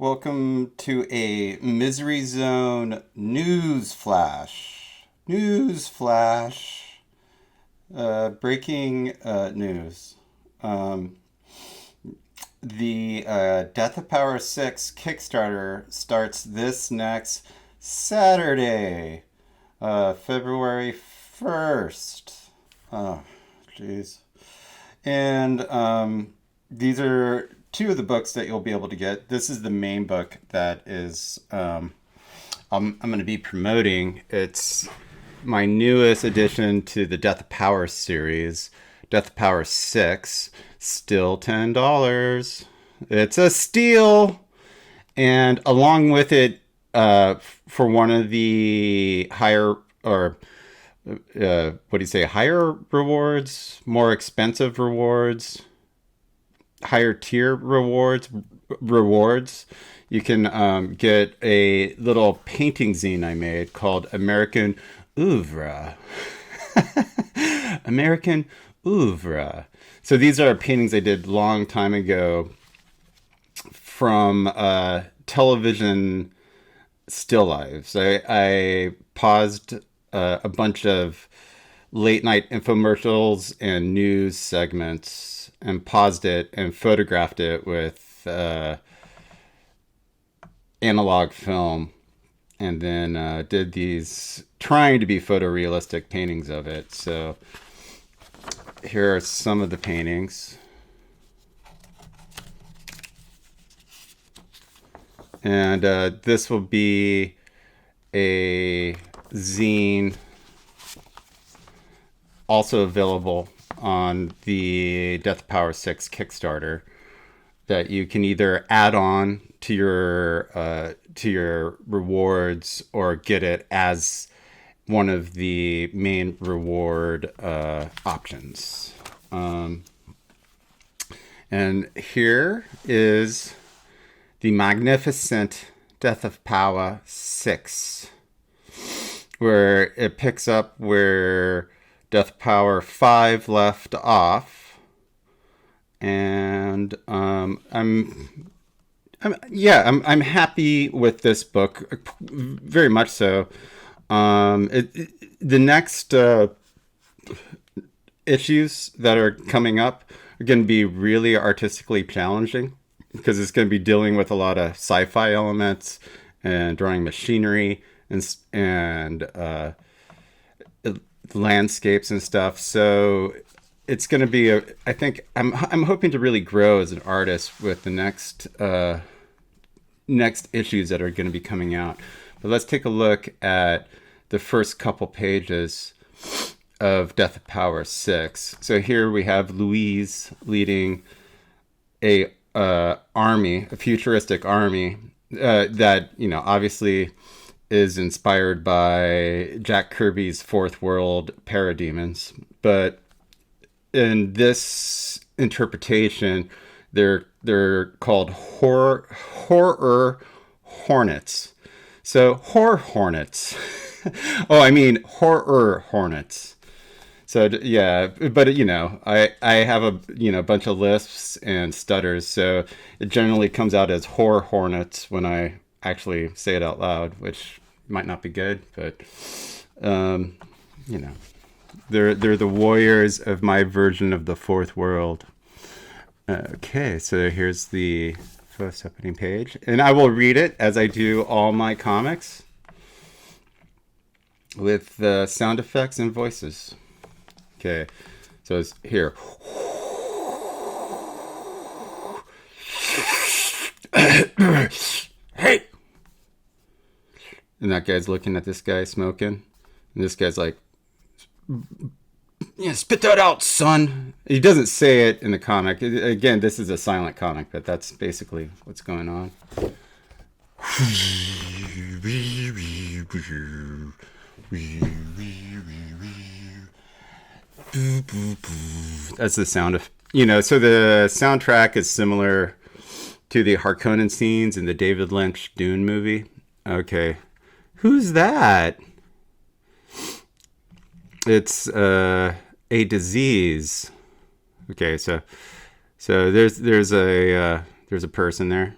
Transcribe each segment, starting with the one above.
Welcome to a Misery Zone news flash. News flash. Breaking news. Um, the Death of Power 6 Kickstarter starts this next Saturday, February 1st. Oh, jeez. And these are two of the books that you'll be able to get. This is the main book that is I'm going to be promoting. It's my newest addition to the Death of Power series, Death of Power 6, still $10. It's a steal. And along with it, for one of the higher or what do you say, higher rewards, more expensive rewards, higher tier rewards, you can get a little painting zine I made called American Oeuvre. American Oeuvre. So these are paintings I did long time ago from television still lives. I paused a bunch of late night infomercials and news segments and paused it and photographed it with analog film, and then did these trying to be photorealistic paintings of it. So here are some of the paintings. And this will be a zine also available on the Death Power 6 Kickstarter that you can either add on to your rewards or get it as one of the main reward options. And here is the magnificent Death of Power 6, where it picks up where Death Power 5 left off. And I'm happy with this book, very much so. The next issues that are coming up are going to be really artistically challenging because it's going to be dealing with a lot of sci-fi elements and drawing machinery and landscapes and stuff. So it's going to be I think I'm hoping to really grow as an artist with the next issues that are going to be coming out. But let's take a look at the first couple pages of Death of Power 6. So here we have Louise leading a futuristic army that, obviously is inspired by Jack Kirby's Fourth World parademons. But in this interpretation, they're called horror hornets. So horror hornets. Oh, I mean horror hornets. So yeah, but I have a bunch of lisps and stutters, so it generally comes out as horror hornets when I actually say it out loud, which might not be good, but they're the warriors of my version of the Fourth World. Okay, so here's the first opening page, and I will read it as I do all my comics with sound effects and voices. Okay, so it's here. Hey! And that guy's looking at this guy smoking. And this guy's like, yeah, spit that out, son. He doesn't say it in the comic. Again, this is a silent comic, but that's basically what's going on. That's the sound of, so the soundtrack is similar to the Harkonnen scenes in the David Lynch Dune movie. Okay. Who's that? It's a disease. Okay, so there's a person there.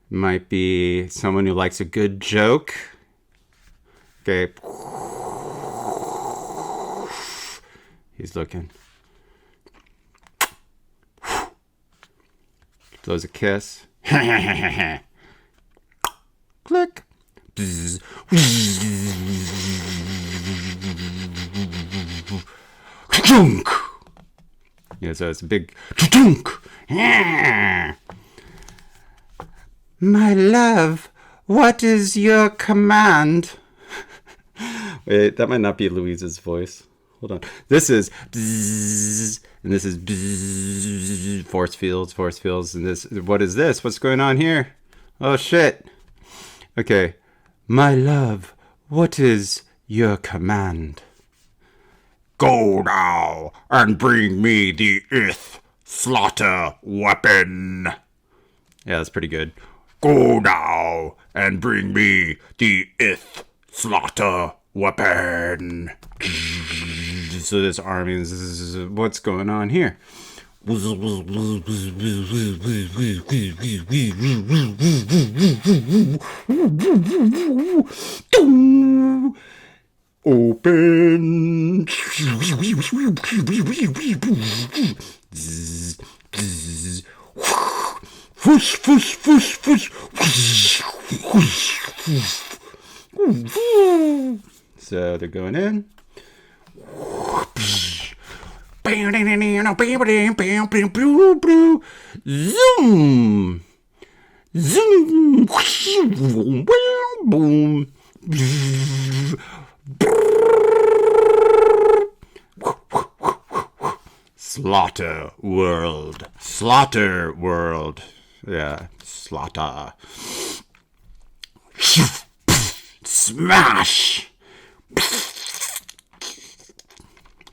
Might be someone who likes a good joke. Okay. He's looking. Blows a kiss. Click. Bzz. Yeah, so it's a big My love, what is your command? Wait, that might not be Louise's voice. Hold on. This is bzzz, and this is bzzz, force fields, and this. What is this? What's going on here? Oh shit. Okay. My love, what is your command? Go now and bring me the Ith slaughter weapon. Yeah, that's pretty good. Go now and bring me the Ith slaughter weapon. So this army is what's going on here. Open. Whoosh, whoosh, whoosh, whoosh. So they're going in. Zoom. Zoom. Boom. Slaughter world. Slaughter world. Yeah, slaughter. Smash.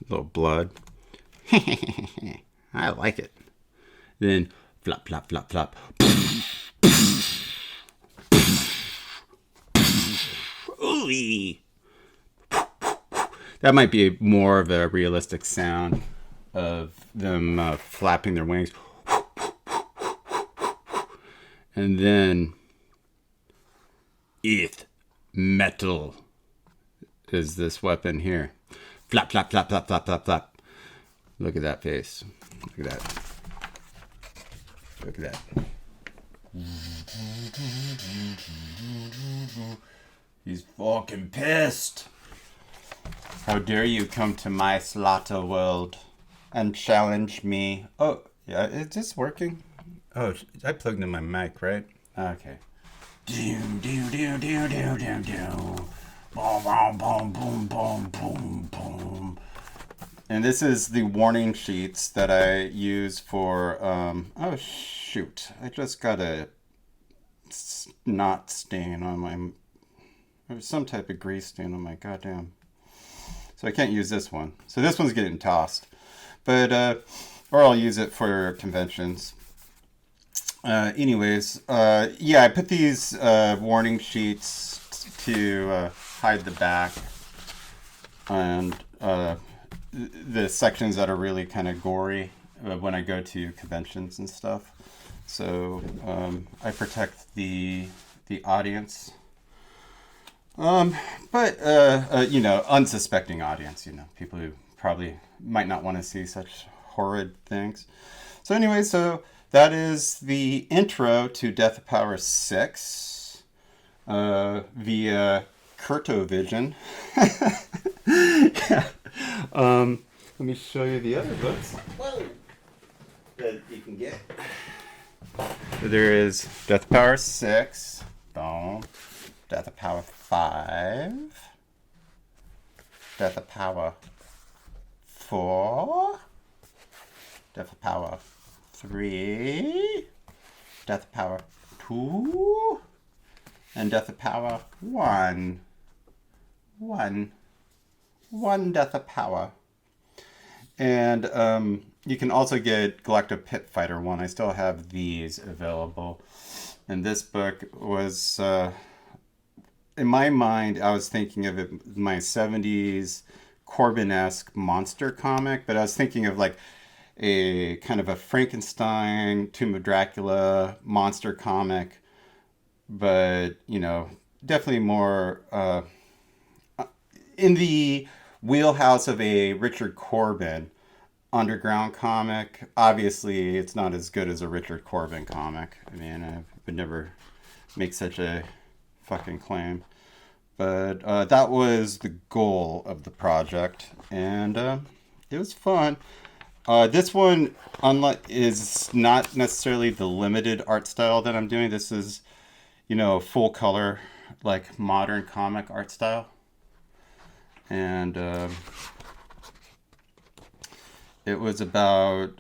Little blood. I like it. Then flop, flop, flop, flop. Ooh. That might be more of a realistic sound of them flapping their wings. And then Ith metal is this weapon here. Flap, flap, flap, flap, flap, flap, flap. Look at that face. Look at that. Look at that. He's fucking pissed. How dare you come to my slaughter world and challenge me? Oh, yeah, is this working? Oh, I plugged in my mic, right? Okay. Boom, boom, boom, boom, boom, boom, boom. Boom, boom, boom, boom, boom, boom, boom. And this is the warning sheets that I use for, oh shoot, I just got a knot stain on my, there's some type of grease stain on my goddamn. So I can't use this one. So this one's getting tossed. But, or I'll use it for conventions. Anyways, yeah, I put these warning sheets to hide the back and the sections that are really kind of gory when I go to conventions and stuff. So I protect the audience. But you know, unsuspecting audience, you know, people who probably might not want to see such horrid things. So anyway, so that is the intro to Death of Power 6 via Kurtovision. Yeah. Let me show you the other books that you can get. So there is Death of Power 6. Boom. Death of Power 5. Death of Power 4. Death of Power 3. Death of Power 2. And Death of Power 1. One Death of Power. And you can also get Galactic Pit Fighter 1. I still have these available. And this book was, in my mind, I was thinking of it, my 70s Corbin-esque monster comic, but I was thinking of like a kind of a Frankenstein, Tomb of Dracula monster comic but you know, definitely more in the wheelhouse of a Richard Corbin underground comic. Obviously, it's not as good as a Richard Corbin comic. I mean, I would never make such a fucking claim. But that was the goal of the project, and it was fun. This one, unlike, is not necessarily the limited art style that I'm doing. This is, you know, full color, like modern comic art style, and it was about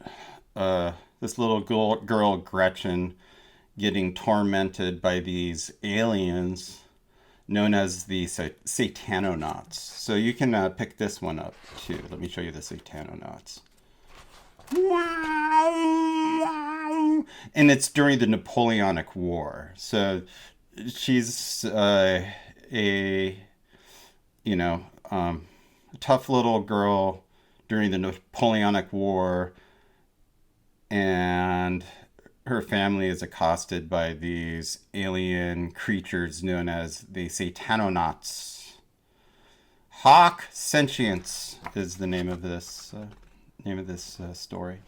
this little girl Gretchen getting tormented by these aliens known as the Satanonauts. So you can pick this one up too. Let me show you the Satanonauts. And it's during the Napoleonic War. So she's a, you know, tough little girl during the Napoleonic War, and her family is accosted by these alien creatures known as the Satanonauts. Hawk Sentience is the name of this story.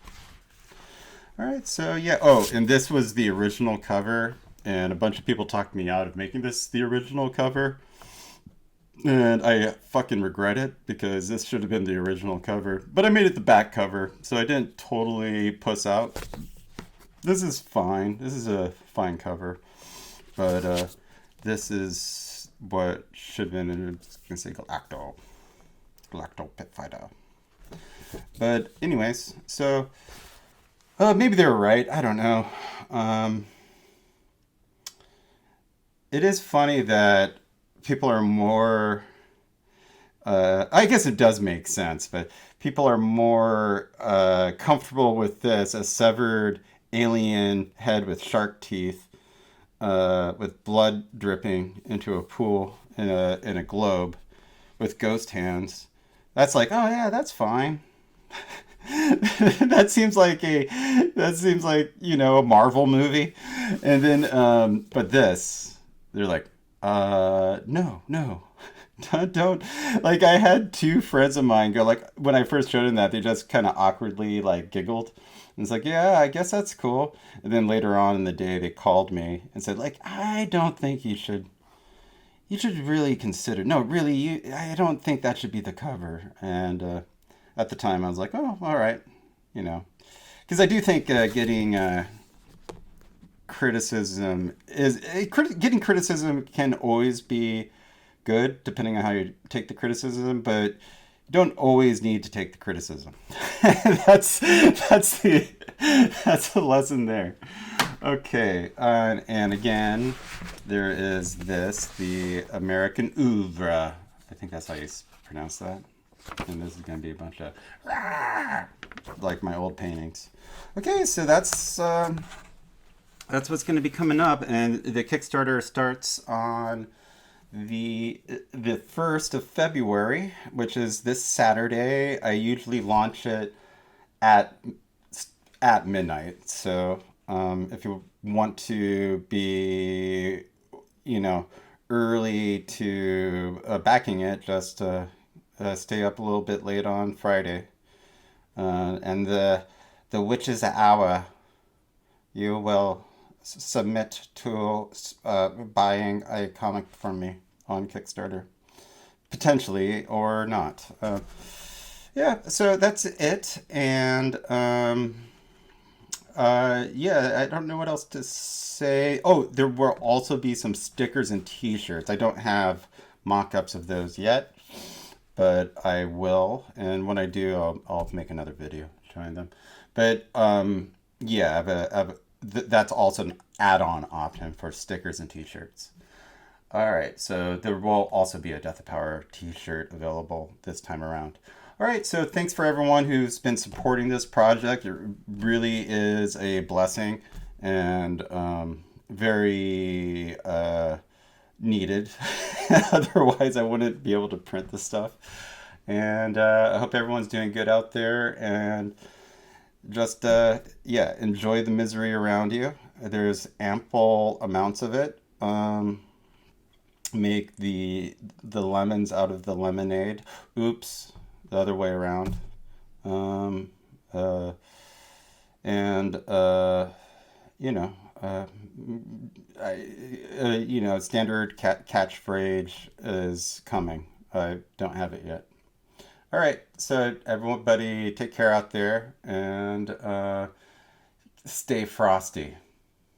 All right, so yeah. Oh, and this was the original cover, and a bunch of people talked me out of making this the original cover. And I fucking regret it because this should have been the original cover. But I made it the back cover, so I didn't totally puss out. This is fine. This is a fine cover. But this is what should have been, I'm going to say Galacto. Galacto Pit Fighter. But anyways, so maybe they were right. I don't know. It is funny that people are more. I guess it does make sense, but people are more comfortable with this a severed alien head with shark teeth, with blood dripping into a pool in a globe, with ghost hands. That's like, oh yeah, that's fine. That seems like, you know, a Marvel movie. And then but this, they're like, no. Don't like, I had two friends of mine go, like, when I first showed them that, they just kind of awkwardly like giggled, and it's like, yeah, I guess that's cool. And then later on in the day they called me and said, like, I don't think you should really consider, no, really, I don't think that should be the cover. And at the time I was like, oh, all right, you know, because I do think getting criticism is getting criticism can always be good depending on how you take the criticism, but you don't always need to take the criticism. That's the lesson there. Okay, and again, there is the American oeuvre. I think that's how you pronounce that. And this is going to be a bunch of like my old paintings. Okay, so that's what's going to be coming up, and the Kickstarter starts on the 1st of February, which is this Saturday. I usually launch it at midnight. So if you want to be, you know, early to backing it, just stay up a little bit late on Friday. And the witch's hour, you will submit to buying a comic from me on Kickstarter, potentially or not. Yeah, so that's it, and yeah, I don't know what else to say. Oh, there will also be some stickers and T-shirts. I don't have mock-ups of those yet, but I will, and when I do, I'll make another video showing them. But yeah, that's also an add-on option for stickers and T-shirts. All right, so there will also be a Death of Power T-shirt available this time around. All right, so thanks for everyone who's been supporting this project. It really is a blessing and very needed. Otherwise, I wouldn't be able to print the stuff. And I hope everyone's doing good out there, and just yeah, enjoy the misery around you. There's ample amounts of it, um, make the lemons out of the lemonade. Oops, the other way around. Um, uh, and you know, uh, I, standard catchphrase is coming. I don't have it yet. All right, so everybody, take care out there and stay frosty.